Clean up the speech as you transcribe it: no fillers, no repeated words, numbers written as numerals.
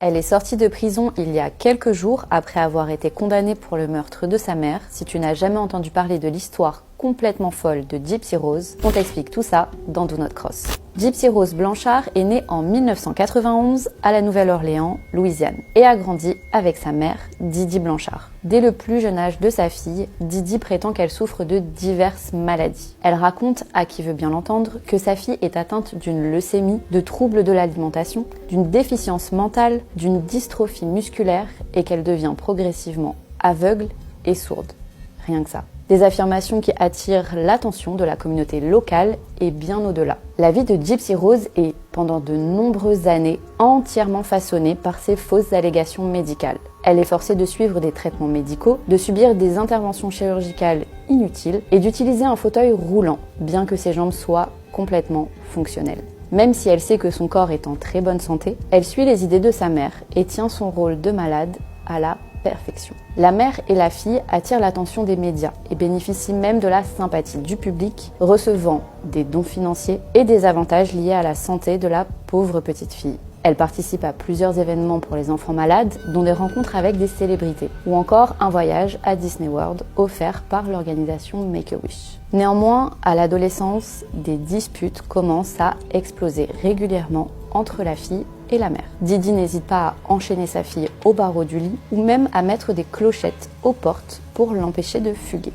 Elle est sortie de prison il y a quelques jours après avoir été condamnée pour le meurtre de sa mère. Si tu n'as jamais entendu parler de l'histoire complètement folle de Gypsy Rose, on t'explique tout ça dans Do Not Cross. Gypsy Rose Blanchard est née en 1991 à la Nouvelle-Orléans, Louisiane, et a grandi avec sa mère, Didi Blanchard. Dès le plus jeune âge de sa fille, Didi prétend qu'elle souffre de diverses maladies. Elle raconte, à qui veut bien l'entendre, que sa fille est atteinte d'une leucémie, de troubles de l'alimentation, d'une déficience mentale, d'une dystrophie musculaire et qu'elle devient progressivement aveugle et sourde. Rien que ça. Des affirmations qui attirent l'attention de la communauté locale et bien au-delà. La vie de Gypsy Rose est, pendant de nombreuses années, entièrement façonnée par ces fausses allégations médicales. Elle est forcée de suivre des traitements médicaux, de subir des interventions chirurgicales inutiles et d'utiliser un fauteuil roulant, bien que ses jambes soient complètement fonctionnelles. Même si elle sait que son corps est en très bonne santé, elle suit les idées de sa mère et tient son rôle de malade à la perfection. La mère et la fille attirent l'attention des médias et bénéficient même de la sympathie du public, recevant des dons financiers et des avantages liés à la santé de la pauvre petite fille. Elle participe à plusieurs événements pour les enfants malades, dont des rencontres avec des célébrités, ou encore un voyage à Disney World offert par l'organisation Make-A-Wish. Néanmoins, à l'adolescence, des disputes commencent à exploser régulièrement entre la fille et la mère. Didi n'hésite pas à enchaîner sa fille au barreau du lit ou même à mettre des clochettes aux portes pour l'empêcher de fuguer.